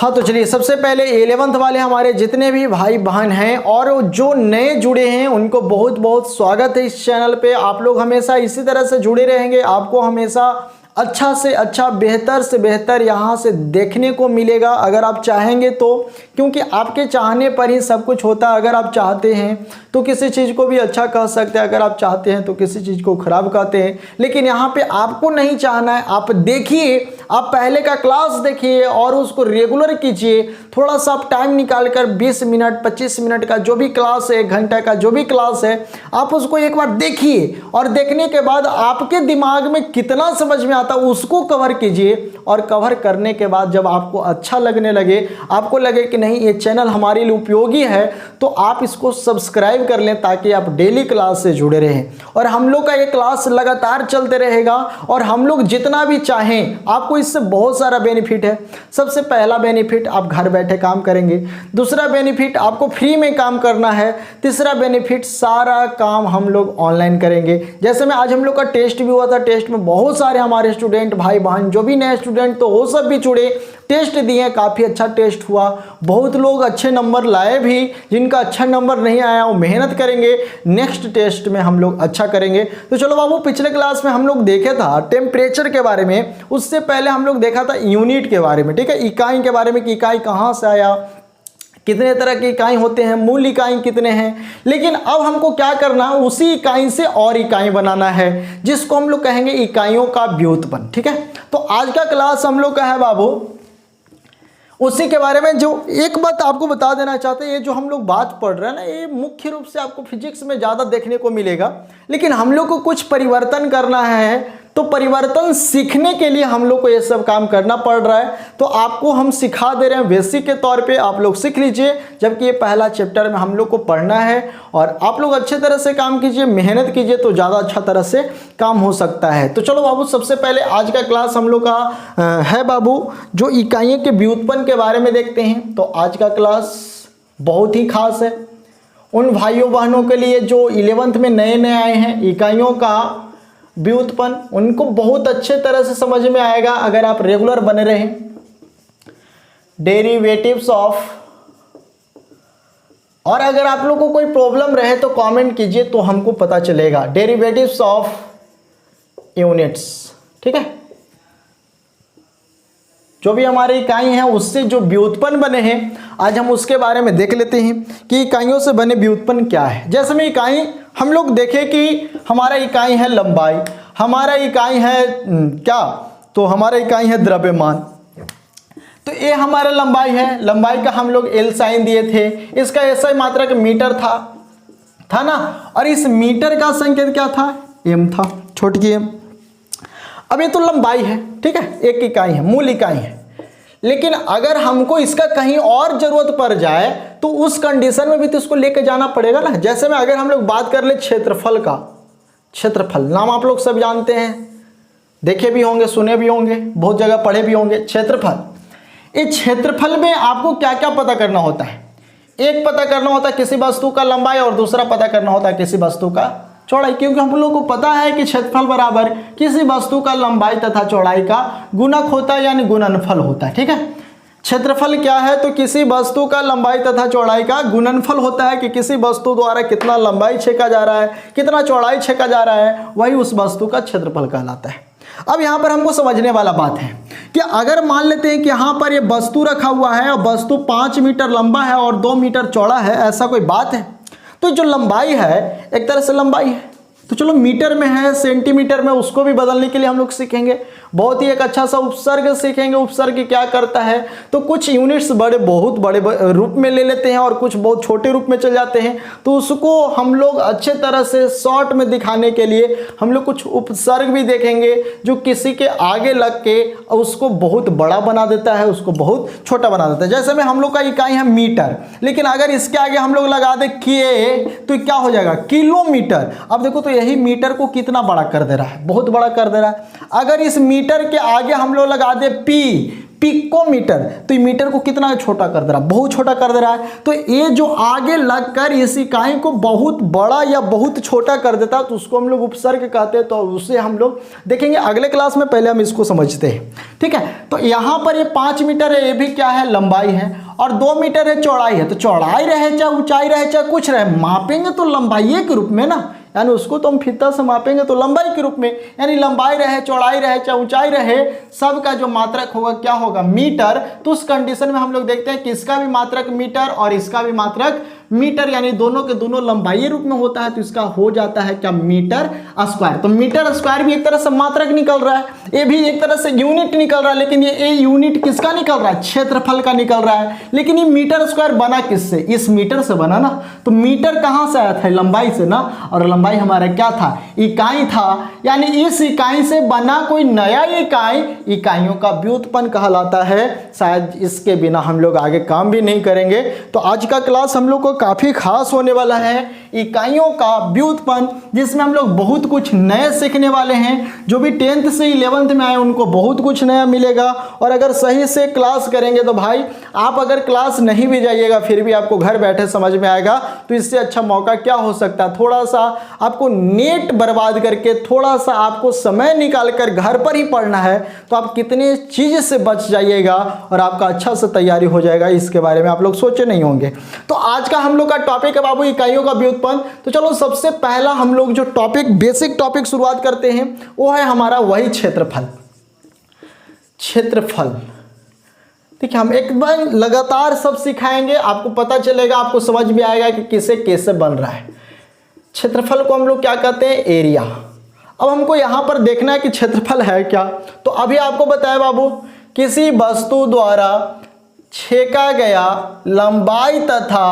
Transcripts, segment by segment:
हाँ तो चलिए, सबसे पहले 11th वाले हमारे जितने भी भाई बहन हैं और जो नए जुड़े हैं उनको बहुत बहुत स्वागत है इस चैनल पे। आप लोग हमेशा इसी तरह से जुड़े रहेंगे, आपको हमेशा अच्छा से अच्छा, बेहतर से बेहतर यहाँ से देखने को मिलेगा अगर आप चाहेंगे तो, क्योंकि आपके चाहने पर ही सब कुछ होता है। अगर आप चाहते हैं तो किसी चीज़ को भी अच्छा कह सकते हैं, अगर आप चाहते हैं तो किसी चीज़ को खराब कहते हैं, लेकिन यहाँ पे आपको नहीं चाहना है। आप देखिए, आप पहले का क्लास देखिए और उसको रेगुलर कीजिए। थोड़ा सा आप टाइम निकाल कर 20 मिनट 25 मिनट का जो भी क्लास है, 1 घंटा का जो भी क्लास है, आप उसको एक बार देखिए और देखने के बाद आपके दिमाग में कितना समझ में आता है उसको कवर कीजिए। और कवर करने के बाद जब आपको अच्छा लगने लगे, आपको लगे कि नहीं ये चैनल हमारे लिए उपयोगी है, तो आप इसको सब्सक्राइब कर लें ताकि आप डेली क्लास से जुड़े रहें। और हम लोग का ये क्लास लगातार चलते रहेगा और हम लोग जितना भी चाहें, आपको इससे बहुत सारा बेनिफिट है। सबसे पहला बेनिफिट, आप घर बैठे काम करेंगे। दूसरा बेनिफिट, आपको फ्री में काम करना है। तीसरा बेनिफिट, सारा काम हम लोग ऑनलाइन करेंगे। जैसे में आज हम लोग का टेस्ट भी हुआ था, टेस्ट में बहुत सारे हमारे स्टूडेंट भाई बहन, जो भी नए स्टूडेंट तो वो सब भी जुड़े, टेस्ट दिए, काफ़ी अच्छा टेस्ट हुआ। बहुत लोग अच्छे नंबर लाए भी, जिनका अच्छा नंबर नहीं आया वो मेहनत करेंगे, नेक्स्ट टेस्ट में हम लोग अच्छा करेंगे। तो चलो बाबू, पिछले क्लास में हम लोग देखे था टेम्परेचर के बारे में, उससे पहले हम लोग देखा था यूनिट के बारे में, ठीक है, इकाई के बारे में कि इकाई कहाँ से आया, कितने तरह की इकाई होते हैं, मूल इकाई कितने हैं। लेकिन अब हमको क्या करना है, उसी इकाई से और इकाई बनाना है, जिसको हम लोग कहेंगे इकाइयों का व्युत्पन्न। ठीक है, तो आज का क्लास हम लोग का है बाबू उसी के बारे में। जो एक बात आपको बता देना चाहते हैं, ये जो हम लोग बात पढ़ रहे हैं ना, ये मुख्य रूप से आपको फिजिक्स में ज़्यादा देखने को मिलेगा, लेकिन हम लोग को कुछ परिवर्तन करना है। तो परिवर्तन सीखने के लिए हम लोग को ये सब काम करना पड़ रहा है। तो आपको हम सिखा दे रहे हैं बेसिक के तौर पे, आप लोग सीख लीजिए, जबकि ये पहला चैप्टर में हम लोग को पढ़ना है। और आप लोग अच्छे तरह से काम कीजिए, मेहनत कीजिए, तो ज़्यादा अच्छा तरह से काम हो सकता है। तो चलो बाबू, सबसे पहले आज का क्लास हम लोग का है बाबू जो इकाइयों के व्युत्पन्न के बारे में देखते हैं। तो आज का क्लास बहुत ही खास है उन भाइयों बहनों के लिए जो 11th में नए नए आए हैं। इकाइयों का व्युत्पन्न उनको बहुत अच्छे तरह से समझ में आएगा अगर आप रेगुलर बने रहें। डेरिवेटिव्स ऑफ, और अगर आप लोग को कोई प्रॉब्लम रहे तो कमेंट कीजिए तो हमको पता चलेगा। डेरिवेटिव्स ऑफ यूनिट्स, ठीक है, जो भी हमारी इकाई हैं उससे जो व्युत्पन्न बने हैं, आज हम उसके बारे में देख लेते हैं कि इकाइयों से बने व्युत्पन्न क्या है। जैसे में इकाई हम लोग देखें कि हमारा इकाई है लंबाई, हमारा इकाई है क्या, तो हमारा इकाई है द्रव्यमान। तो ये हमारा लंबाई है, लंबाई का हम लोग एल साइन दिए थे, इसका ऐसा ही मात्रक मीटर था ना, और इस मीटर का संकेत क्या था, एम था, छोटी एम। अब ये तो लंबाई है, ठीक है, एक इकाई है, मूल इकाई है। लेकिन अगर हमको इसका कहीं और जरूरत पड़ जाए तो उस कंडीशन में भी तो इसको लेके जाना पड़ेगा ना। जैसे में अगर हम लोग बात कर ले क्षेत्रफल का, क्षेत्रफल नाम आप लोग सब जानते हैं, देखे भी होंगे, सुने भी होंगे, बहुत जगह पढ़े भी होंगे। क्षेत्रफल, इस क्षेत्रफल में आपको क्या क्या पता करना होता है। एक पता करना होता है किसी वस्तु का लंबाई और दूसरा पता करना होता है किसी वस्तु का चौड़ाई, क्योंकि हम लोग को पता है कि क्षेत्रफल बराबर किसी वस्तु का लंबाई तथा चौड़ाई का गुणक होता है, यानी गुणनफल होता है। ठीक है, क्षेत्रफल क्या है, तो किसी वस्तु का लंबाई तथा चौड़ाई का गुणनफल होता है कि किसी वस्तु द्वारा कितना लंबाई छेका जा रहा है, कितना चौड़ाई छेका जा रहा है, वही उस वस्तु का क्षेत्रफल कहलाता है। अब यहाँ पर हमको समझने वाला बात है कि अगर मान लेते हैं कि यहाँ पर ये वस्तु रखा हुआ है और वस्तु 5 मीटर लंबा है और 2 मीटर चौड़ा है, ऐसा कोई बात है। तो जो लंबाई है एक तरह से लंबाई है, तो चलो मीटर में है, सेंटीमीटर में, उसको भी बदलने के लिए हम लोग सीखेंगे। बहुत ही एक अच्छा सा उपसर्ग सीखेंगे। उपसर्ग क्या करता है, तो कुछ यूनिट्स बहुत बड़े रूप में ले लेते हैं और कुछ बहुत छोटे रूप में चल जाते हैं। तो उसको हम लोग अच्छे तरह से शॉर्ट में दिखाने के लिए हम लोग कुछ उपसर्ग भी देखेंगे जो किसी के आगे लग के उसको बहुत बड़ा बना देता है, उसको बहुत छोटा बना देता है। जैसे में हम लोग का इकाई है मीटर, लेकिन अगर इसके आगे हम लोग लगा दे के तो क्या हो जाएगा, किलोमीटर। अब देखो तो यही मीटर को कितना बड़ा कर दे रहा है, बहुत बड़ा कर दे रहा है। अगर इस मीटर के आगे हम लोग लगा दे पी पिकोमीटर। तो ये मीटर को कितना छोटा कर दे रहा है, बहुत छोटा कर दे रहा है। तो ये जो आगे लगकर इस इकाई को बहुत बड़ा या बहुत छोटा कर देता है तो उसको हम लोग उपसर्ग कहते हैं। तो उसे हम लोग देखेंगे अगले क्लास में, पहले हम इसको समझते हैं, ठीक है। तो यहाँ पर ये 5 मीटर है, ये भी क्या है, लंबाई है, और 2 मीटर है, चौड़ाई है। तो चौड़ाई रहे चाहे ऊंचाई रहे चाहे कुछ रहे, मापेंगे तो लंबाई के रूप में ना, यानी उसको तो हम फीता से मापेंगे तो लंबाई के रूप में, यानी लंबाई रहे चौड़ाई रहे चाहे ऊंचाई रहे, सबका जो मात्रक होगा क्या होगा, मीटर। तो उस कंडीशन में हम लोग देखते हैं कि इसका भी मात्रक मीटर और इसका भी मात्रक मीटर, यानी दोनों के दोनों लंबाई रूप में होता है। तो इसका हो जाता है क्या, मीटर स्क्वायर। तो मीटर स्क्वायर भी एक तरह से मात्रक निकल रहा है, ये भी एक तरह से यूनिट निकल रहा है, लेकिन ये यूनिट किसका निकल रहा है, क्षेत्रफल का निकल रहा है। लेकिन ये मीटर स्क्वायर बना किससे, इस मीटर से बना ना। तो मीटर कहाँ से आया था, लंबाई से ना, और लंबाई हमारा क्या था, इकाई था, यानी इस इकाई से बना कोई नया इकाई इकाइयों का व्युत्पन्न कहलाता है। शायद इसके बिना हम लोग आगे काम भी नहीं करेंगे। तो आज का क्लास हम लोग को काफी खास होने वाला है, इकाइयों का व्युत्पन्न, जिसमें हम लोग बहुत कुछ नए सीखने वाले हैं। जो भी 10th से 11th में आए उनको बहुत कुछ नया मिलेगा। और अगर सही से क्लास करेंगे तो भाई आप अगर क्लास नहीं भी जाइएगा फिर भी आपको घर बैठे समझ में आएगा। तो इससे अच्छा मौका क्या हो सकता है, थोड़ा सा आपको नेट बर्बाद करके थोड़ा सा आपको समय निकाल कर घर पर ही पढ़ना है, तो आप कितने चीज से बच जाइएगा और आपका अच्छा से तैयारी हो जाएगा। इसके बारे में आप लोग सोचे नहीं होंगे। तो आज का हम लोग का टॉपिक है बाबू इकाइयों का व्युत्पन्न। तो चलो सबसे पहला हम लोग जो टॉपिक, बेसिक टॉपिक शुरुआत करते हैं वो है हमारा वही क्षेत्रफल। क्षेत्रफल, ठीक है, हम एक बार लगातार सब सिखाएंगे, आपको पता चलेगा, आपको समझ में आएगा कि किसे कैसे बन रहा है। क्षेत्रफल को हम लोग क्या कहते हैं, एरिया। अब हमको यहां पर देखना है कि क्षेत्रफल है क्या। तो अभी आपको बताया बाबू, किसी वस्तु द्वारा छेका गया लंबाई तथा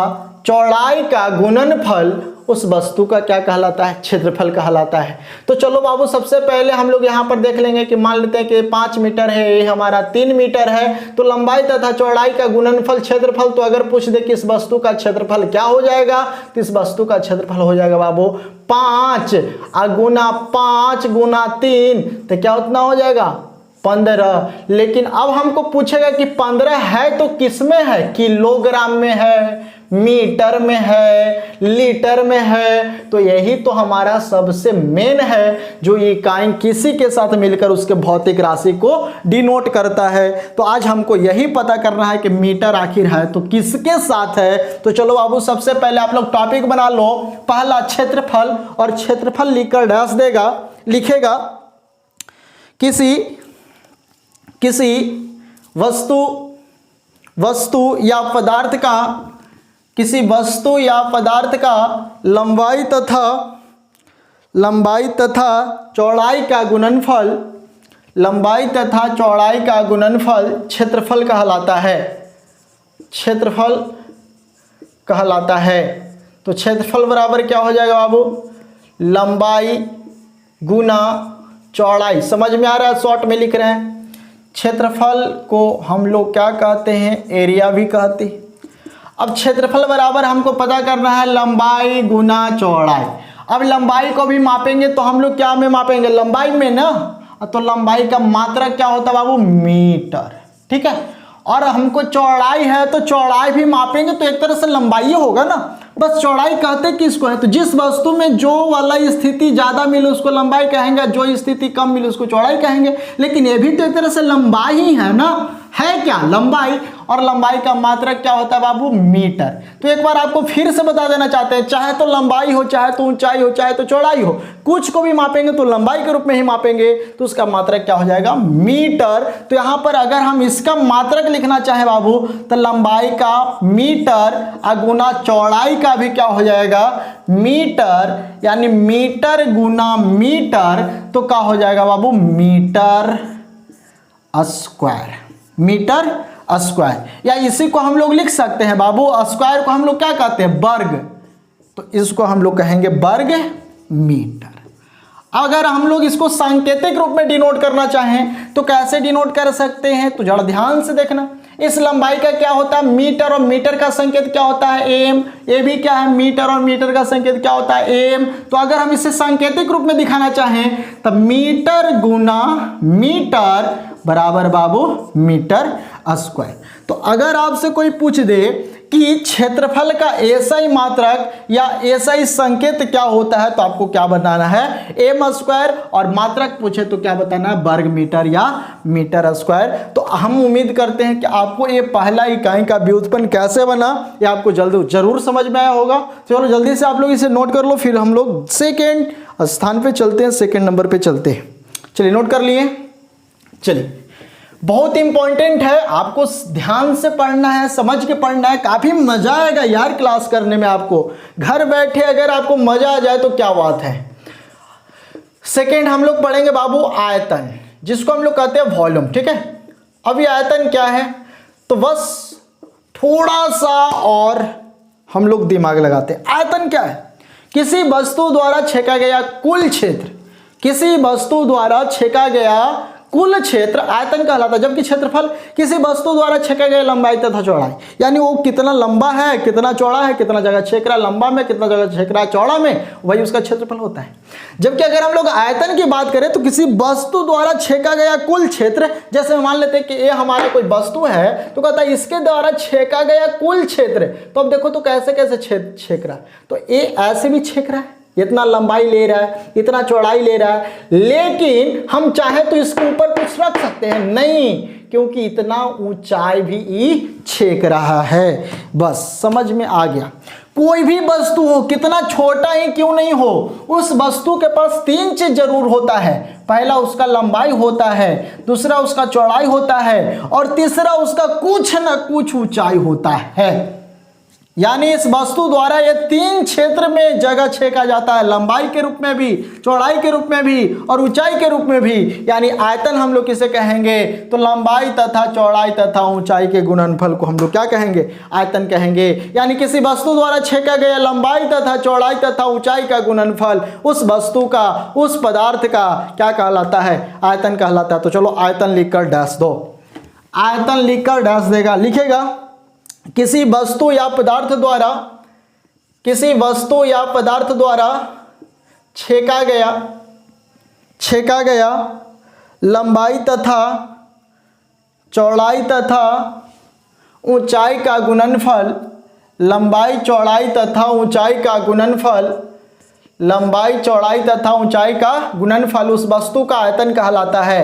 चौड़ाई का गुणनफल उस वस्तु का क्या कहलाता है, क्षेत्रफल कहलाता है। तो चलो बाबू सबसे पहले हम लोग यहाँ पर देख लेंगे कि मान लेते हैं कि 5 मीटर है, ये हमारा 3 मीटर है। तो लंबाई तथा चौड़ाई का गुणनफल क्षेत्रफल, तो अगर पूछ दे कि इस वस्तु का क्षेत्रफल क्या हो जाएगा, तो इस वस्तु का क्षेत्रफल हो जाएगा बाबू 5 गुना 5 गुना 3, तो क्या उतना हो जाएगा 15। लेकिन अब हमको पूछेगा कि 15 है तो किस में है, किलोग्राम में है, मीटर में है, लीटर में है। तो यही तो हमारा सबसे मेन है जो इकाई किसी के साथ मिलकर उसके भौतिक राशि को डिनोट करता है। तो आज हमको यही पता करना है कि मीटर आखिर है तो किसके साथ है। तो चलो बाबू सबसे पहले आप लोग टॉपिक बना लो, पहला क्षेत्रफल, और क्षेत्रफल लिखकर डैश देगा, लिखेगा किसी वस्तु या पदार्थ का, किसी वस्तु या पदार्थ का लंबाई तथा चौड़ाई का गुणनफल, लंबाई तथा चौड़ाई का गुणनफल क्षेत्रफल कहलाता है, क्षेत्रफल कहलाता है। तो क्षेत्रफल बराबर क्या हो जाएगा बाबू, लंबाई गुना चौड़ाई। समझ में आ रहा है, शॉर्ट में लिख रहे हैं। क्षेत्रफल को हम लोग क्या कहते हैं, एरिया भी कहते हैं। अब क्षेत्रफल बराबर हमको पता करना है लंबाई गुना चौड़ाई। अब लंबाई को भी मापेंगे तो हम लोग क्या में मापेंगे, लंबाई में ना। तो लंबाई का मात्रक क्या होता है बाबू, मीटर, ठीक है। और हमको चौड़ाई है तो चौड़ाई भी मापेंगे तो एक तरह से लंबाई होगा ना, बस चौड़ाई कहते किसको है, तो जिस वस्तु में जो वाला स्थिति ज्यादा मिले उसको लंबाई कहेंगे, जो स्थिति कम मिले उसको चौड़ाई कहेंगे। लेकिन ये भी तो एक तरह से लंबाई ही है ना, है क्या, लंबाई। और लंबाई का मात्रक क्या होता है बाबू, मीटर। तो एक बार आपको फिर से बता देना चाहते हैं, चाहे तो लंबाई हो, चाहे तो ऊंचाई हो, चाहे तो चौड़ाई हो, कुछ को भी मापेंगे तो लंबाई के रूप में ही मापेंगे, तो उसका मात्रक क्या हो जाएगा, मीटर। तो यहाँ पर अगर हम इसका मात्रक लिखना चाहे बाबू तो लंबाई का मीटर गुना चौड़ाई का भी क्या हो जाएगा, मीटर, यानी मीटर गुना मीटर, तो क्या हो जाएगा बाबू, मीटर स्क्वायर, मीटर स्क्वायर। या इसी को हम लोग लिख सकते हैं बाबू, स्क्वायर को हम लोग क्या कहते हैं, वर्ग। तो इसको हम लोग कहेंगे वर्ग मीटर। अगर हम लोग इसको सांकेतिक रूप में डिनोट करना चाहें तो कैसे डिनोट कर सकते हैं, तो जरा ध्यान से देखना। इस लंबाई का क्या होता है मीटर, और मीटर का संकेत क्या होता है एम, ये भी क्या है मीटर, और मीटर का संकेत क्या होता है एम। तो अगर हम इसे सांकेतिक रूप में दिखाना चाहें तब मीटर गुना मीटर बराबर बाबू मीटर स्क्वायर। तो अगर आपसे कोई पूछ दे कि क्षेत्रफल का एसआई मात्रक या एसआई संकेत क्या होता है तो आपको क्या बताना है एम स्क्वायर, और मात्रक पूछे तो क्या बताना है वर्ग मीटर या मीटर स्क्वायर। तो हम उम्मीद करते हैं कि आपको ये पहला इकाई का व्युत्पन्न कैसे बना ये आपको जरूर समझ में आया होगा। चलो जल्दी से आप लोग इसे नोट कर लो, फिर हम लोग सेकेंड स्थान पे चलते हैं, सेकेंड नंबर पे चलते हैं। चलिए नोट कर लिए। चलिए बहुत इंपॉर्टेंट है, आपको ध्यान से पढ़ना है, समझ के पढ़ना है, काफी मजा आएगा यार क्लास करने में। आपको घर बैठे अगर आपको मजा आ जाए तो क्या बात है। सेकंड हम लोग पढ़ेंगे बाबू आयतन, जिसको हम लोग कहते हैं वॉल्यूम, ठीक है। अभी आयतन क्या है तो बस थोड़ा सा और हम लोग दिमाग लगाते हैं। आयतन क्या है, किसी वस्तु द्वारा छेका गया कुल क्षेत्र, किसी वस्तु द्वारा छेका गया कुल क्षेत्र आयतन कहलाता है। जबकि क्षेत्रफल किसी वस्तु द्वारा छेका गया लंबाई तथा चौड़ाई, यानी वो कितना लंबा है कितना चौड़ा है, कितना जगह छेक रहा है लंबा में, कितना जगह छेक रहा है चौड़ा में, वही उसका क्षेत्रफल होता है। जबकि अगर हम लोग आयतन की बात करें तो किसी वस्तु द्वारा छेका गया कुल क्षेत्र, जैसे मान लेते हैं कि ये हमारा कोई वस्तु है तो कहता है इसके द्वारा छेका गया कुल क्षेत्र। तो अब देखो तो कैसे कैसे छेक रहा है, तो ये ऐसे भी छेक रहा है, इतना लंबाई ले रहा है, इतना चौड़ाई ले रहा है, लेकिन हम चाहे तो इसके ऊपर कुछ रख सकते हैं नहीं, क्योंकि इतना ऊंचाई भी छेक रहा है। बस समझ में आ गया। कोई भी वस्तु हो कितना छोटा ही क्यों नहीं हो, उस वस्तु के पास तीन चीज जरूर होता है। पहला उसका लंबाई होता है, दूसरा उसका चौड़ाई होता है, और तीसरा उसका कुछ न कुछ ऊंचाई होता है। यानी इस वस्तु द्वारा ये तीन क्षेत्र में जगह छेका जाता है, लंबाई के रूप में भी, चौड़ाई के रूप में भी, और ऊंचाई के रूप में भी। यानी आयतन हम लोग किसे कहेंगे तो लंबाई तथा चौड़ाई तथा ऊंचाई के गुणनफल को हम लोग क्या कहेंगे आयतन कहेंगे। यानी किसी वस्तु द्वारा छेका गया लंबाई तथा चौड़ाई तथा ऊंचाई का गुणनफल उस वस्तु का, उस पदार्थ का क्या कहलाता है आयतन कहलाता है। तो चलो आयतन लिखकर डैश दो, आयतन लिखकर डैश देगा, लिखेगा किसी वस्तु या पदार्थ द्वारा, किसी वस्तु या पदार्थ द्वारा छेका गया लंबाई तथा चौड़ाई तथा ऊंचाई का गुणनफल, लंबाई चौड़ाई तथा ऊंचाई का गुणनफल, लंबाई चौड़ाई तथा ऊंचाई का गुणनफल उस वस्तु का आयतन कहलाता है,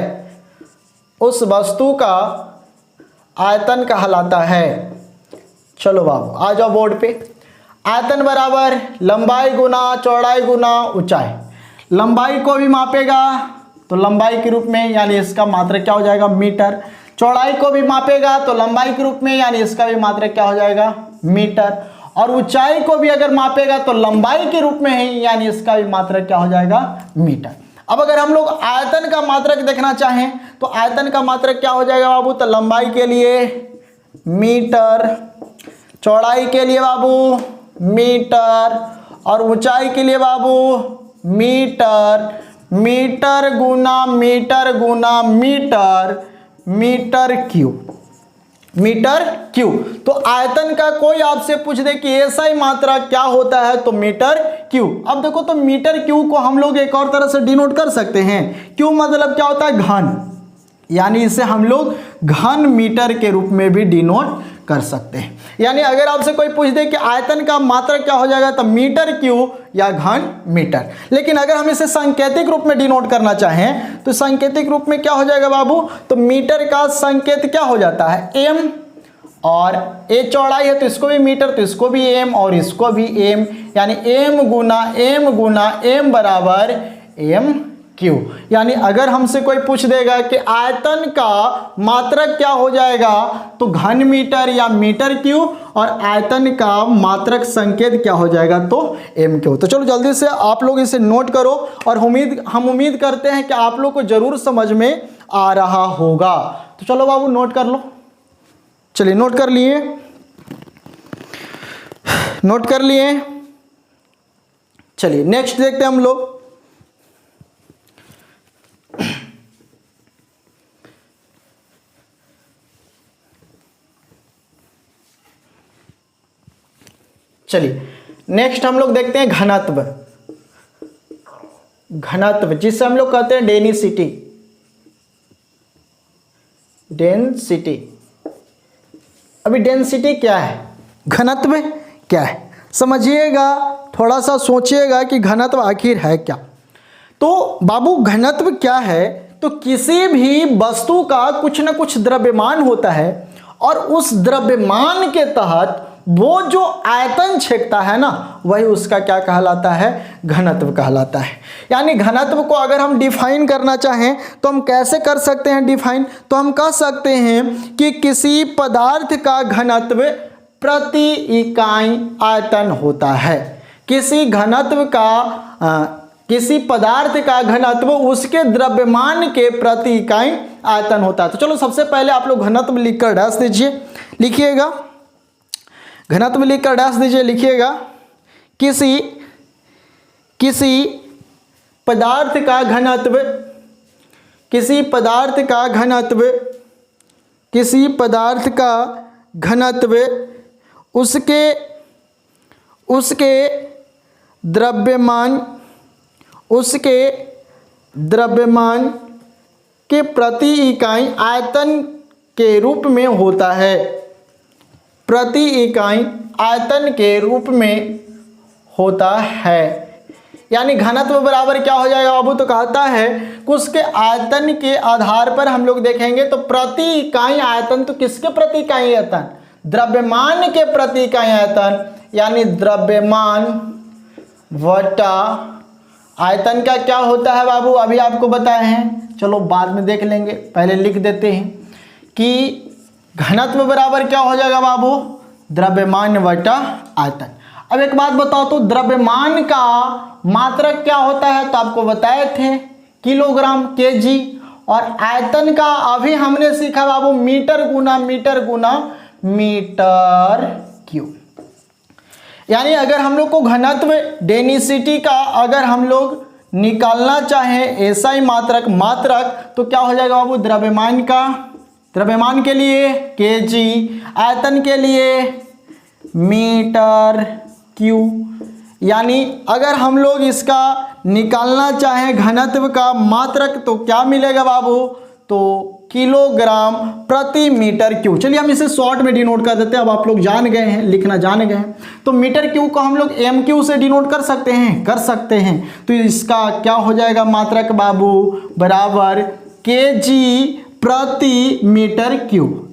उस वस्तु का आयतन कहलाता है। चलो बाबू आ जाओ बोर्ड पे। आयतन बराबर लंबाई गुना चौड़ाई गुना ऊंचाई। लंबाई को भी मापेगा तो लंबाई के रूप में, यानी इसका मात्रक क्या हो जाएगा मीटर। चौड़ाई को भी मापेगा तो लंबाई के रूप में, यानी इसका भी मात्रक क्या हो जाएगा मीटर। और ऊंचाई को भी अगर मापेगा तो लंबाई के रूप में ही, यानी इसका भी मात्रक क्या हो जाएगा मीटर। अब अगर हम लोग आयतन का मात्रक देखना चाहें तो आयतन का मात्रक क्या हो जाएगा बाबू, तो लंबाई के लिए मीटर, चौड़ाई के लिए बाबू मीटर, और ऊंचाई के लिए बाबू मीटर। मीटर गुना मीटर गुना metre, metre cube, metre cube. तो आयतन का कोई आपसे पूछ दे कि ऐसा ही मात्रा क्या होता है तो मीटर क्यूब। अब देखो तो मीटर क्यूब को हम लोग एक और तरह से डिनोट कर सकते हैं। क्यूब मतलब क्या होता है घन, यानी इसे हम लोग घन मीटर के रूप में भी डिनोट कर सकते हैं। यानी अगर आपसे कोई पूछ दे कि आयतन का मात्रक क्या हो जाएगा तो मीटर क्यूब या घन मीटर। लेकिन अगर हम इसे सांकेतिक रूप में डिनोट करना चाहें तो सांकेतिक रूप में क्या हो जाएगा बाबू, तो मीटर का संकेत क्या हो जाता है एम, और ए चौड़ाई है तो इसको भी मीटर, तो इसको भी एम और इसको भी एम, यानी एम गुना एम बराबर एम क्यू। यानी अगर हमसे कोई पूछ देगा कि आयतन का मात्रक क्या हो जाएगा तो घन मीटर या मीटर क्यू, और आयतन का मात्रक संकेत क्या हो जाएगा तो एम क्यू। तो चलो जल्दी से आप लोग इसे नोट करो, और हम उम्मीद करते हैं कि आप लोग को जरूर समझ में आ रहा होगा। तो चलो बाबू नोट कर लो। चलिए नोट कर लिए, नोट कर लिए। चलिए नेक्स्ट देखते हैं हम लोग। चलिए नेक्स्ट हम लोग देखते हैं घनत्व। घनत्व जिससे हम लोग कहते हैं डेंसिटी। डेंसिटी, अभी डेंसिटी क्या है, घनत्व क्या है, समझिएगा, थोड़ा सा सोचिएगा कि घनत्व आखिर है क्या। तो बाबू घनत्व क्या है, तो किसी भी वस्तु का कुछ ना कुछ द्रव्यमान होता है और उस द्रव्यमान के तहत वो जो आयतन छेदता है ना, वही उसका क्या कहलाता है, घनत्व कहलाता है। यानी घनत्व को अगर हम डिफाइन करना चाहें तो हम कैसे कर सकते हैं डिफाइन, तो हम कह सकते हैं कि किसी पदार्थ का घनत्व प्रति इकाई आयतन होता है। किसी घनत्व का किसी पदार्थ का घनत्व उसके द्रव्यमान के प्रति इकाई आयतन होता है। तो चलो सबसे पहले आप लोग घनत्व लिखकर डैश दीजिए, लिखिएगा, घनत्व लिखकर डैश दीजिए, लिखिएगा किसी पदार्थ का घनत्व, किसी पदार्थ का घनत्व, किसी पदार्थ का घनत्व उसके द्रव्यमान के प्रति इकाई आयतन के रूप में होता है। प्रति इकाई आयतन के रूप में होता है। यानी घनत्व बराबर क्या हो जाएगा बाबू, तो कहता है कि उसके आयतन के आधार पर हम लोग देखेंगे तो प्रति इकाई आयतन, तो किसके प्रति इकाई आयतन, द्रव्यमान के प्रति इकाई आयतन, यानी द्रव्यमान वटा आयतन का क्या होता है बाबू, अभी आपको बताए हैं, चलो बाद में देख लेंगे, पहले लिख देते हैं कि घनत्व बराबर क्या हो जाएगा बाबू, द्रव्यमान वटा आयतन। अब एक बात बताओ तो द्रव्यमान का मात्रक क्या होता है, तो आपको बताए थे किलोग्राम केजी, और आयतन का अभी हमने सीखा बाबू मीटर गुना मीटर क्यूब। यानी अगर हम लोग को घनत्व डेंसिटी का अगर हम लोग निकालना चाहें ऐसा ही मात्रक तो क्या हो जाएगा बाबू, द्रव्यमान का, द्रव्यमान के लिए केजी, आयतन के लिए मीटर क्यूब। यानी अगर हम लोग इसका निकालना चाहें घनत्व का मात्रक तो क्या मिलेगा बाबू, तो किलोग्राम प्रति मीटर क्यूब। चलिए हम इसे शॉर्ट में डिनोट कर देते हैं, अब आप लोग जान गए हैं, लिखना जान गए हैं। तो मीटर क्यूब को हम लोग एम क्यू से डिनोट कर सकते हैं, तो इसका क्या हो जाएगा मात्रक बाबू, बराबर केजी प्रति मीटर क्यूब।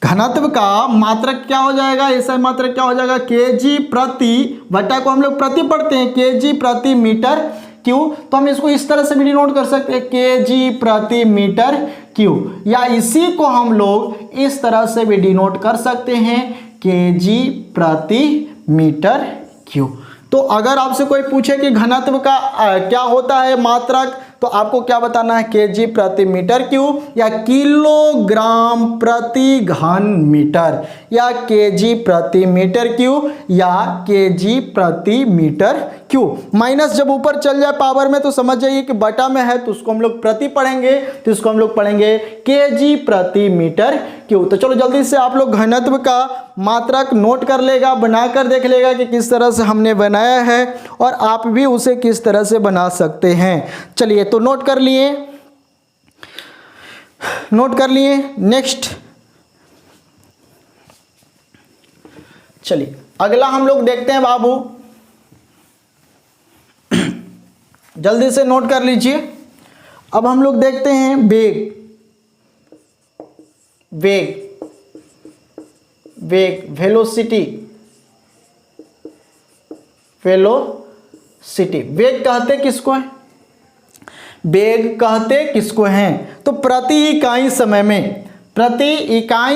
घनत्व का मात्रक क्या हो जाएगा, ऐसा मात्रक क्या हो जाएगा, केजी प्रति, वटा को हम लोग प्रति पढ़ते हैं, केजी प्रति मीटर क्यूब। तो हम इसको इस तरह से भी डिनोट कर सकते हैं, केजी प्रति मीटर क्यूब, या इसी को हम लोग इस तरह से भी डिनोट कर सकते हैं, केजी प्रति मीटर क्यूब। तो अगर आपसे कोई पूछे कि घनत्व का क्या होता है मात्रक, तो आपको क्या बताना है, केजी प्रति मीटर क्यूब, या किलोग्राम प्रति घन मीटर, या केजी प्रति मीटर क्यूब, या केजी प्रति मीटर क्यूब। माइनस जब ऊपर चल जाए पावर में तो समझ जाइए कि बटा में है, तो उसको हम लोग प्रति पढ़ेंगे, तो इसको हम लोग पढ़ेंगे केजी प्रति मीटर क्यूब। तो चलो जल्दी से आप लोग घनत्व का मात्रक नोट कर लेगा, बनाकर देख लेगा कि किस तरह से हमने बनाया है, और आप भी उसे किस तरह से बना सकते हैं। चलिए तो नोट कर लिए, नेक्स्ट चलिए अगला हम लोग देखते हैं बाबू, जल्दी से नोट कर लीजिए। अब हम लोग देखते हैं वेग, वेलोसिटी। वेग कहते किसको है, वेग कहते किसको हैं, तो प्रति इकाई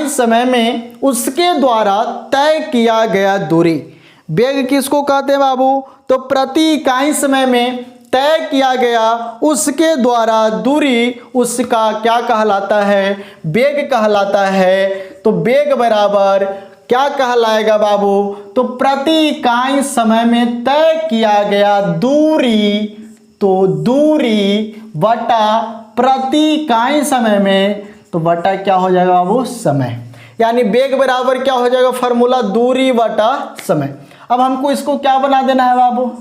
समय में उसके द्वारा तय किया गया दूरी। वेग किसको कहते हैं बाबू, तो प्रति इकाई समय में तय किया गया उसके द्वारा दूरी, उसका क्या कहलाता है, वेग कहलाता है। तो वेग बराबर क्या कहलाएगा बाबू, तो प्रति इकाई समय में तय किया गया दूरी, तो दूरी बटा प्रति इकाई समय में, तो बटा क्या हो जाएगा बाबू, समय। यानी वेग बराबर क्या हो जाएगा, फार्मूला दूरी बटा समय। अब हमको इसको क्या बना देना है बाबू,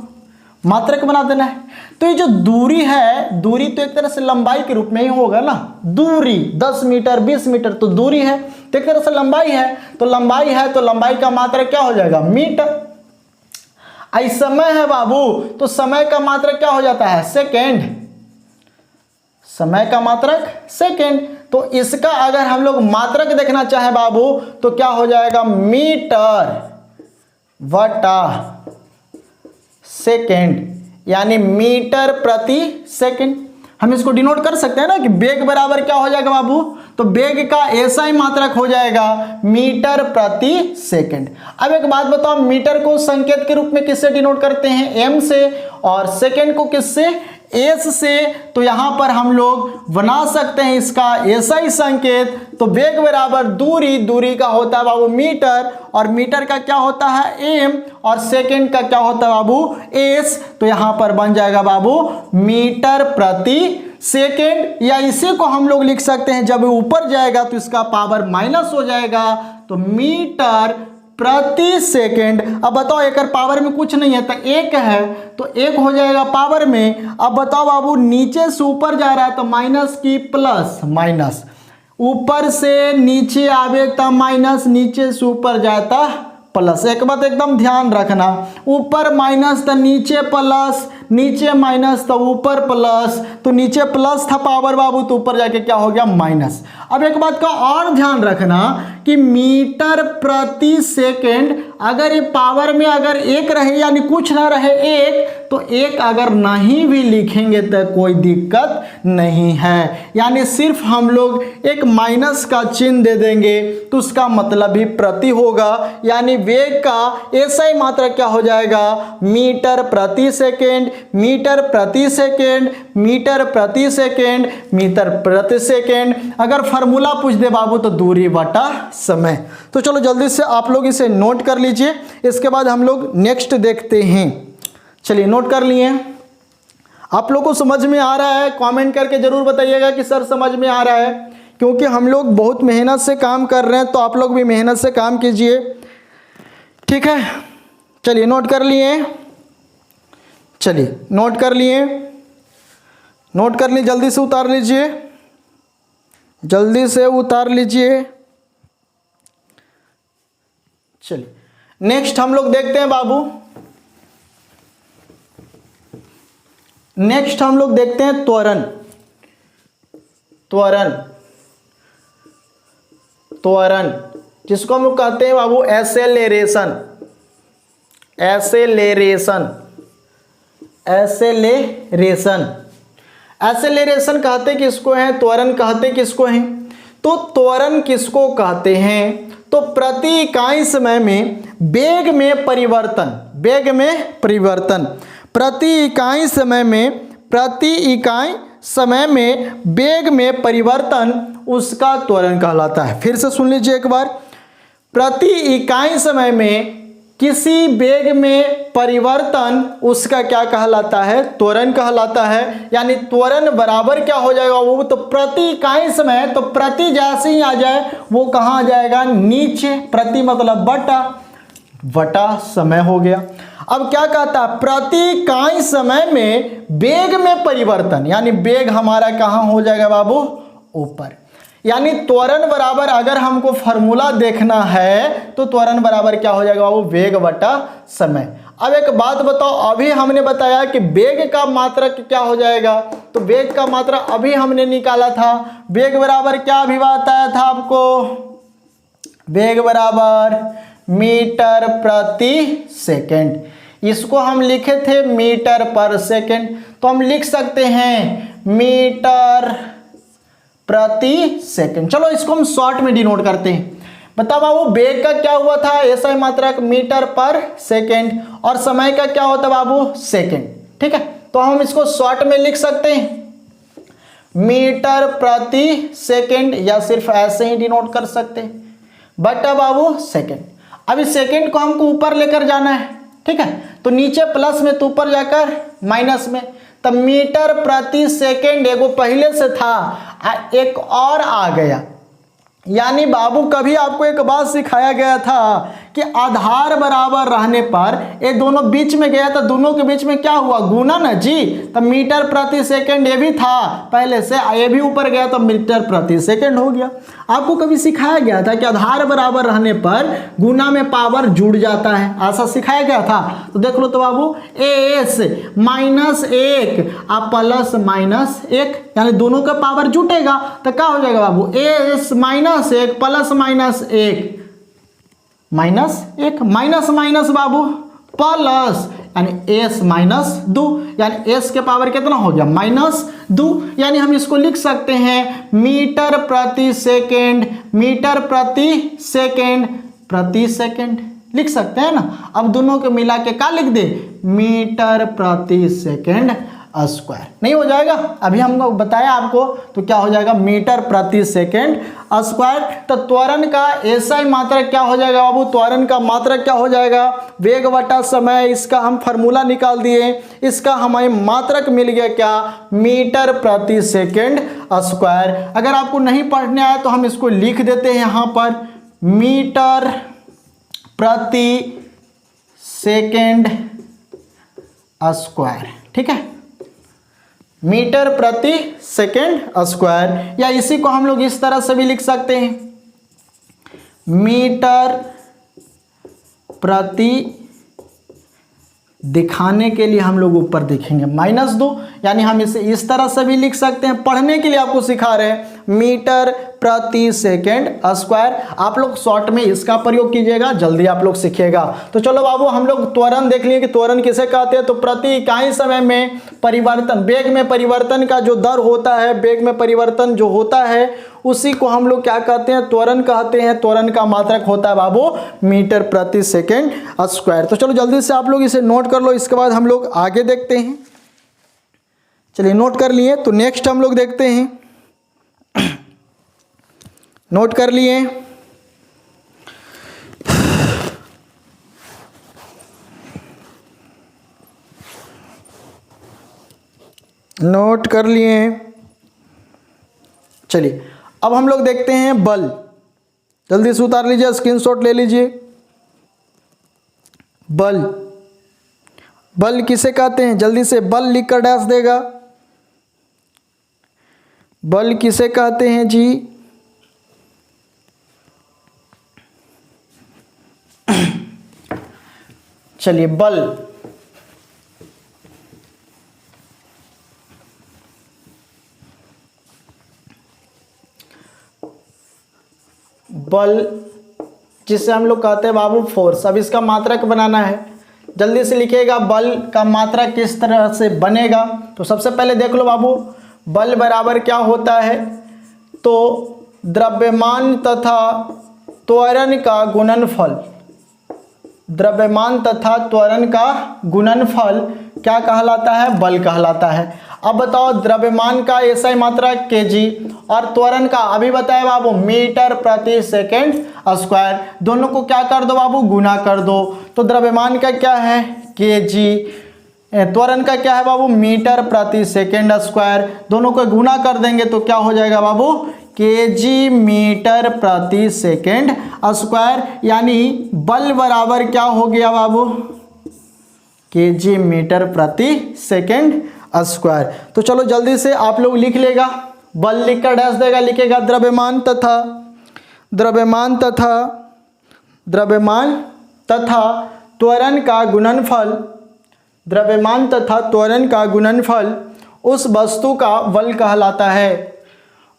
मात्रक बना देना है। तो ये जो दूरी है, दूरी तो एक तरह से लंबाई के रूप में ही होगा ना, दूरी 10 मीटर 20 मीटर तो दूरी है, तो एक तरह से लंबाई है, तो लंबाई है तो लंबाई का मात्रक क्या हो जाएगा, मीटर। आई समय है बाबू, तो समय का मात्रक क्या हो जाता है, सेकेंड, समय का मात्रक सेकेंड। तो इसका अगर हम लोग मात्रक देखना चाहे बाबू तो क्या हो जाएगा, मीटर बटा सेकेंड, यानी मीटर प्रति सेकेंड। हम इसको डिनोट कर सकते हैं ना कि वेग बराबर क्या हो जाएगा बाबू, तो वेग का ऐसा ही मात्रक हो जाएगा मीटर प्रति सेकेंड। अब एक बात बताओ, मीटर को संकेत के रूप में किससे डिनोट करते हैं, एम से, और सेकेंड को किससे, एस से। तो यहां पर हम लोग बना सकते हैं इसका ऐसा ही संकेत, तो वेग बराबर दूरी, दूरी का होता है बाबू मीटर, और मीटर का क्या होता है एम, और सेकेंड का क्या होता है बाबू एस। तो यहां पर बन जाएगा बाबू मीटर प्रति सेकेंड, या इसी को हम लोग लिख सकते हैं, जब ऊपर जाएगा तो इसका पावर माइनस हो जाएगा, तो मीटर प्रति सेकेंड। अब बताओ एक पावर में कुछ नहीं है तो एक है, तो एक हो जाएगा पावर में। अब बताओ बाबू नीचे से ऊपर जा रहा है तो माइनस की प्लस, माइनस ऊपर से नीचे आवे तो माइनस, नीचे से ऊपर जाता प्लस। एक बात एकदम ध्यान रखना, ऊपर माइनस तो नीचे प्लस, नीचे माइनस तो ऊपर प्लस, तो नीचे प्लस था पावर बाबू तो ऊपर जाके क्या हो गया माइनस। अब एक बात का और ध्यान रखना कि मीटर प्रति सेकेंड अगर ये पावर में अगर एक रहे यानी कुछ ना रहे एक, तो एक अगर नहीं भी लिखेंगे तो कोई दिक्कत नहीं है, यानी सिर्फ हम लोग एक माइनस का चिन्ह दे देंगे तो उसका मतलब भी प्रति होगा, यानी वेग का ऐसा ही मात्रा क्या हो जाएगा, मीटर प्रति सेकेंड, मीटर प्रति सेकेंड, मीटर प्रति सेकेंड, मीटर प्रति सेकेंड। अगर फार्मूला पूछ दे बाबू तो दूरी बटा समय। तो चलो जल्दी से आप लोग इसे नोट कर लीजिए, इसके बाद हम लोग नेक्स्ट देखते हैं। चलिए नोट कर लिए, आप लोग को समझ में आ रहा है, कमेंट करके जरूर बताइएगा कि सर समझ में आ रहा है, क्योंकि हम लोग बहुत मेहनत से काम कर रहे हैं, तो आप लोग भी मेहनत से काम कीजिए, ठीक है। चलिए नोट कर लिए, चलिए नोट कर लिए, नोट कर ली, जल्दी से उतार लीजिए, जल्दी से उतार लीजिए। चलिए नेक्स्ट हम लोग देखते हैं बाबू, नेक्स्ट हम लोग देखते हैं त्वरण, त्वरण, त्वरण जिसको हम लोग कहते हैं बाबू एसेलेरेशन, एसेलेरेशन, एसेलेरेशन, एसेलेरेशन कहते किसको हैं, त्वरण कहते किसको हैं। तो त्वरण किसको कहते हैं, तो प्रति इकाई समय में वेग में परिवर्तन, वेग में परिवर्तन, प्रति इकाई समय में, प्रति इकाई समय में वेग में परिवर्तन उसका त्वरण कहलाता है। फिर से सुन लीजिए एक बार, प्रति इकाई समय में किसी वेग में परिवर्तन उसका क्या कहलाता है, त्वरण कहलाता है। यानी त्वरण बराबर क्या हो जाएगा वो, तो प्रति इकाई समय, तो प्रति जैसे ही आ जाए वो कहाँ आ जाएगा नीचे, प्रति मतलब बटा, बटा समय हो गया। अब क्या कहता है, प्रति इकाई समय में वेग में परिवर्तन, यानी वेग हमारा कहाँ हो जाएगा बाबू, ऊपर। यानी त्वरण बराबर अगर हमको फॉर्मूला देखना है तो त्वरण बराबर क्या हो जाएगा बाबू, वेग बटा समय। अब एक बात बताओ, अभी हमने बताया कि वेग का मात्रक क्या हो जाएगा, तो वेग का मात्रा अभी हमने निकाला था, वेग बराबर क्या अभी बताया था आपको, वेग बराबर मीटर प्रति सेकेंड, इसको हम लिखे थे मीटर पर सेकेंड, तो हम लिख सकते हैं मीटर प्रति सेकेंड। चलो इसको हम शॉर्ट में डिनोट करते हैं। बताओ बाबू वेग का क्या हुआ था, ऐसा ही मात्रक मीटर पर सेकेंड, और समय का क्या होता बाबू, सेकेंड, ठीक है। तो हम इसको शॉर्ट में लिख सकते हैं मीटर प्रति सेकेंड, या सिर्फ ऐसे ही डिनोट कर सकते हैं बटा बाबू सेकेंड। अभी सेकेंड को हमको ऊपर लेकर जाना है, ठीक है, तो नीचे प्लस में तो ऊपर जाकर माइनस में, तब मीटर प्रति सेकेंड एगो पहले से था एक और आ गया। यानी बाबू कभी आपको एक बात सिखाया गया था कि आधार बराबर रहने पर ये दोनों बीच में गया तो दोनों के बीच में क्या हुआ, गुणन है जी। तो मीटर प्रति सेकंड ये भी था पहले से, ये भी ऊपर गया तो मीटर प्रति सेकंड हो गया। आपको कभी सिखाया गया था कि आधार बराबर रहने पर गुना में पावर जुड़ जाता है, ऐसा सिखाया गया था। तो देख लो तो बाबू एस माइनस 1 आप प्लस माइनस 1, यानी दोनों का पावर जुटेगा तो क्या हो जाएगा बाबू, S minus 1 plus minus 1 minus 1 minus minus बाबू प्लस, यानी एस माइनस 2, यानी एस के पावर कितना हो गया -2, यानी हम इसको लिख सकते हैं मीटर प्रति सेकेंड, मीटर प्रति सेकेंड लिख सकते हैं ना। अब दोनों को मिला के क्या लिख दे, मीटर प्रति सेकेंड स्क्वायर, नहीं हो जाएगा। अभी हमको बताया आपको तो क्या हो जाएगा, मीटर प्रति सेकेंड स्क्वायर। तो त्वरण का एसआई मात्रक क्या हो जाएगा बाबू, त्वरण का मात्रक क्या हो जाएगा, वेग बटा समय, इसका हम फार्मूला निकाल दिए, इसका हमें मात्रक मिल गया क्या, मीटर प्रति सेकेंड स्क्वायर। अगर आपको नहीं पढ़ने आया तो हम इसको लिख देते हैं यहाँ पर, मीटर प्रति सेकेंड स्क्वायर, ठीक है, मीटर प्रति सेकेंड स्क्वायर। या इसी को हम लोग इस तरह से भी लिख सकते हैं, मीटर प्रति, दिखाने के लिए हम लोग ऊपर देखेंगे -2, यानी हम इसे इस तरह से भी लिख सकते हैं, पढ़ने के लिए आपको सिखा रहे हैं, मीटर प्रति सेकेंड स्क्वायर। आप लोग शॉर्ट में इसका प्रयोग कीजिएगा, जल्दी आप लोग सीखिएगा। तो चलो बाबू हम लोग त्वरण देख लिए कि त्वरण किसे कहते हैं। तो प्रति इकाई समय में परिवर्तन, वेग में परिवर्तन का जो दर होता है, वेग में परिवर्तन जो होता है उसी को हम लोग क्या कहते हैं, त्वरण कहते हैं। त्वरण का मात्रक होता है बाबू मीटर प्रति सेकेंड स्क्वायर। तो चलो जल्दी से आप लोग इसे नोट कर लो, इसके बाद हम लोग आगे देखते हैं। चलिए नोट कर लिए, तो नेक्स्ट हम लोग देखते हैं, नोट कर लिए, नोट कर लिए। चलिए अब हम लोग देखते हैं बल, जल्दी से उतार लीजिए, स्क्रीनशॉट ले लीजिए। बल, बल किसे कहते हैं, जल्दी से बल लिखकर डैश देगा। बल किसे कहते हैं जी, चलिए बल, बल जिसे हम लोग कहते हैं बाबू फोर्स। अब इसका मात्रक बनाना है, जल्दी से लिखिएगा बल का मात्रक किस तरह से बनेगा। तो सबसे पहले देख लो बाबू, बल बराबर क्या होता है, तो द्रव्यमान तथा त्वरण का गुणनफल, द्रव्यमान तथा त्वरण का गुणनफल क्या कहलाता है, बल कहलाता है। अब बताओ द्रव्यमान का एसआई मात्रा केजी और त्वरण का अभी बताया बाबू मीटर प्रति सेकेंड स्क्वायर, दोनों को क्या कर दो बाबू, गुना कर दो। तो द्रव्यमान का क्या है केजी, त्वरण का क्या है बाबू मीटर प्रति सेकेंड स्क्वायर, दोनों को गुना कर देंगे तो क्या हो जाएगा बाबू केजी मीटर प्रति सेकेंड स्क्वायर। यानी बल बराबर क्या हो गया बाबू, केजी मीटर प्रति सेकेंड स्क्वायर। तो चलो जल्दी से आप लोग लिख लेगा, बल लिखकर डैश देगा, लिखेगा द्रव्यमान तथा त्वरण का गुणनफल, द्रव्यमान तथा त्वरण का गुणनफल उस वस्तु का बल कहलाता है,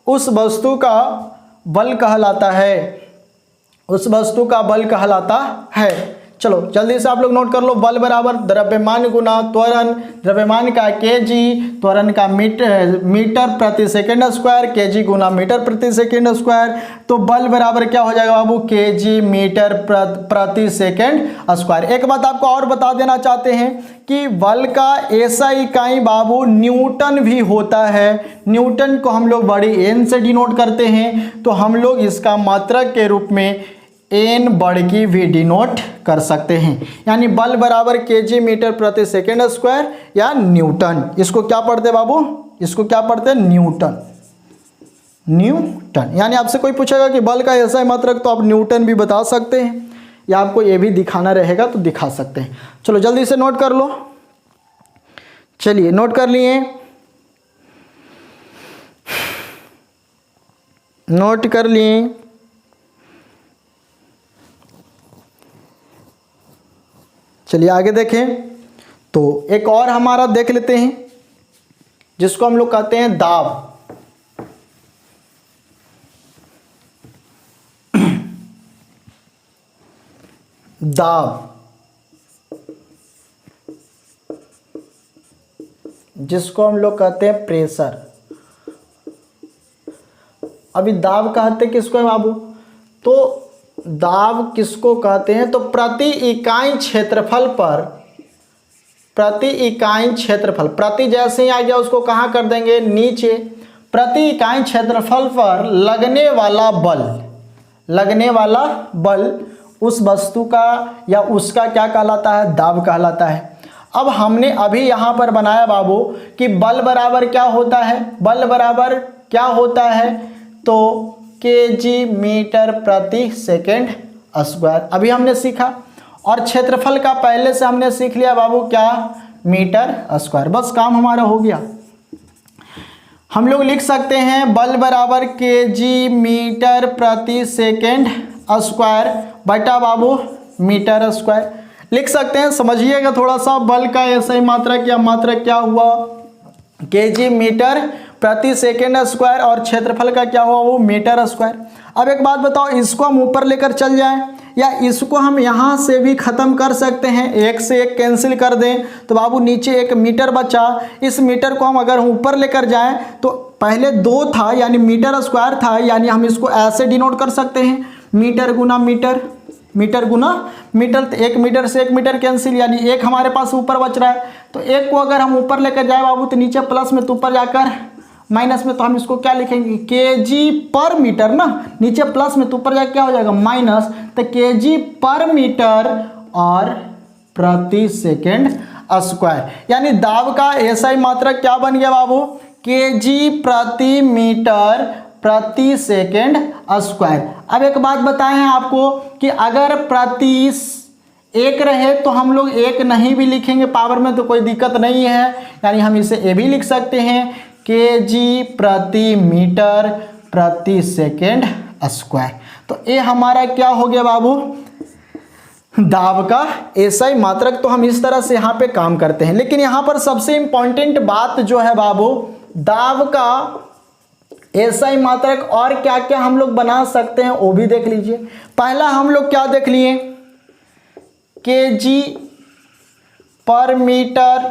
उस वस्तु का बल कहलाता है, उस वस्तु का बल कहलाता है। चलो जल्दी से आप लोग नोट कर लो, बल बराबर द्रव्यमान गुना त्वरण, द्रव्यमान का केजी, त्वरण का मीटर प्रति सेकेंड स्क्वायर, केजी गुना मीटर प्रति सेकेंड स्क्वायर। तो बल बराबर क्या हो जाएगा बाबू केजी मीटर प्रति सेकेंड स्क्वायर। एक बात आपको और बता देना चाहते हैं कि बल का ऐसा इकाई बाबू न्यूटन भी होता है। न्यूटन को हम लोग बड़ी एन से डिनोट करते हैं, तो हम लोग इसका मात्रक के रूप में एन बड़ी भी डिनोट कर सकते हैं। यानी बल बराबर केजी मीटर प्रति सेकेंड स्क्वायर या न्यूटन। इसको क्या पढ़ते बाबू, इसको क्या पढ़ते न्यूटन, न्यूटन। यानी आपसे कोई पूछेगा कि बल का ऐसा मात्रक, तो आप न्यूटन भी बता सकते हैं। या आपको ये भी दिखाना रहेगा तो दिखा सकते हैं। चलो जल्दी से नोट कर लो। चलिए नोट कर लिए, नोट कर लिए। चलिए आगे देखें। तो एक और हमारा देख लेते हैं जिसको हम लोग कहते हैं दाब। दाब जिसको हम लोग कहते हैं प्रेशर। अभी दाब कहते किसको है बाबू? तो दाब किसको कहते हैं? तो प्रति इकाई क्षेत्रफल पर, प्रति इकाई क्षेत्रफल, प्रति जैसे ही आ गया उसको कहाँ कर देंगे? नीचे। प्रति इकाई क्षेत्रफल पर लगने वाला बल, लगने वाला बल उस वस्तु का या उसका क्या कहलाता है? दाब कहलाता है। अब हमने अभी यहाँ पर बनाया बाबू कि बल बराबर क्या होता है? बल बराबर क्या होता है? तो केजी मीटर प्रति सेकेंड स्क्वायर अभी हमने सीखा, और क्षेत्रफल का पहले से हमने सीख लिया बाबू क्या? Metre square. बस काम हमारा हो गया। हम लोग लिख सकते हैं बल बराबर केजी मीटर प्रति सेकेंड स्क्वायर बटा बाबू मीटर स्क्वायर लिख सकते हैं। समझिएगा थोड़ा सा, बल का ऐसा ही मात्रक या मात्रक क्या हुआ? केजी मीटर प्रति सेकेंड स्क्वायर, और क्षेत्रफल का क्या हुआ? वो मीटर स्क्वायर। अब एक बात बताओ, इसको हम ऊपर लेकर चल जाएं या इसको हम यहाँ से भी ख़त्म कर सकते हैं? एक से एक कैंसिल कर दें तो बाबू नीचे एक मीटर बचा। इस मीटर को हम अगर ऊपर लेकर जाएं तो पहले 2 था यानी मीटर स्क्वायर था, यानी हम इसको ऐसे डिनोट कर सकते हैं मीटर गुना मीटर, मीटर गुना मीटर। तो 1 मीटर से 1 मीटर कैंसिल, यानी 1 हमारे पास ऊपर बच रहा है। तो 1 को अगर हम ऊपर लेकर जाए बाबू तो नीचे प्लस में, तो ऊपर जाकर माइनस में, तो हम इसको क्या लिखेंगे? केजी पर मीटर ना, नीचे प्लस में तो ऊपर जाकर क्या हो जाएगा? माइनस। तो केजी पर मीटर और प्रति सेकेंड स्क्वायर, यानी दाब का ऐसा ही मात्रक क्या बन गया बाबू? केजी प्रति मीटर प्रति सेकेंड स्क्वायर। अब एक बात बताएं हैं आपको कि अगर प्रति 1 रहे तो हम लोग 1 नहीं भी लिखेंगे पावर में तो कोई दिक्कत नहीं है, यानी हम इसे ए भी लिख सकते हैं केजी प्रति मीटर प्रति सेकेंड स्क्वायर। तो ये हमारा क्या हो गया बाबू? दाब का ऐसा ही मात्रक। तो हम इस तरह से यहाँ पे काम करते हैं, लेकिन यहाँ पर सबसे इंपॉर्टेंट बात जो है बाबू, दाब का ऐसा ही मात्रक और क्या क्या हम लोग बना सकते हैं वो भी देख लीजिए। पहला हम लोग क्या देख लिए? केजी पर मीटर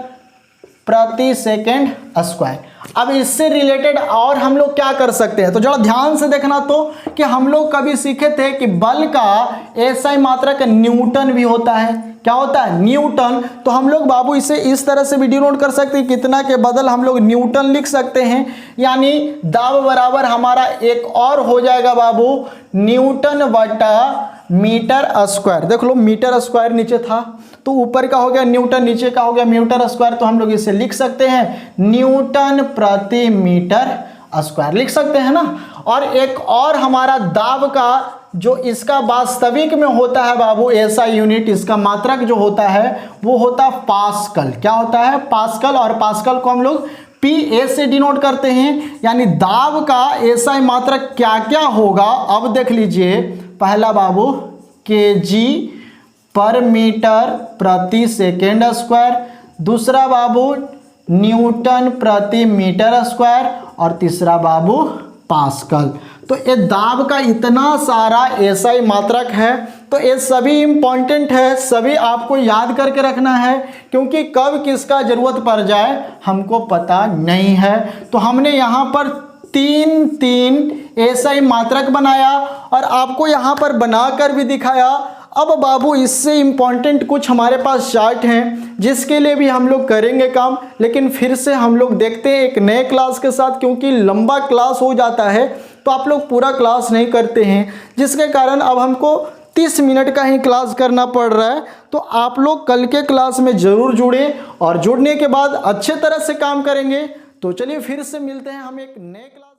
प्रति सेकेंड स्क्वायर। अब इससे रिलेटेड और हम लोग क्या कर सकते हैं? तो जरा ध्यान से देखना तो कि हम लोग कभी सीखे थे कि बल का ऐसा ही मात्रक न्यूटन भी होता है। क्या होता है? न्यूटन। तो हम लोग बाबू इसे इस तरह से भी डिनोट कर सकते हैं, कितना के बदल हम लोग न्यूटन लिख सकते हैं, यानी दाब बराबर हमारा एक और हो जाएगा बाबू न्यूटन बटा मीटर स्क्वायर। देख लो मीटर स्क्वायर नीचे था तो ऊपर का हो गया न्यूटन, नीचे का हो गया मीटर स्क्वायर। तो हम लोग इसे लिख सकते हैं न्यूटन प्रति मीटर स्क्वायर लिख सकते हैं ना। और एक और हमारा दाब का जो इसका वास्तविक में होता है बाबू ऐसा यूनिट, इसका मात्रक जो होता है वो होता है पास्कल। क्या होता है? पास्कल। और पास्कल को हम लोग PA से डिनोट करते हैं, यानी दाब का ऐसा ही मात्रक क्या क्या होगा अब देख लीजिए। पहला बाबू केजी पर मीटर प्रति सेकेंड स्क्वायर, दूसरा बाबू न्यूटन प्रति मीटर स्क्वायर, और तीसरा बाबू पास्कल। तो ये दाब का इतना सारा ऐसा ही मात्रक है। तो ये सभी इंपॉर्टेंट है, सभी आपको याद करके रखना है, क्योंकि कब किसका जरूरत पड़ जाए हमको पता नहीं है। तो हमने यहाँ पर 3 ऐसा ही मात्रक बनाया और आपको यहाँ पर बनाकर भी दिखाया। अब बाबू इससे इम्पॉर्टेंट कुछ हमारे पास चार्ट हैं जिसके लिए भी हम लोग करेंगे काम, लेकिन फिर से हम लोग देखते हैं एक नए क्लास के साथ, क्योंकि लंबा क्लास हो जाता है तो आप लोग पूरा क्लास नहीं करते हैं, जिसके कारण अब हमको 30 मिनट का ही क्लास करना पड़ रहा है। तो आप लोग कल के क्लास में ज़रूर जुड़ें और जुड़ने के बाद अच्छे तरह से काम करेंगे। तो चलिए फिर से मिलते हैं हम एक नए क्लास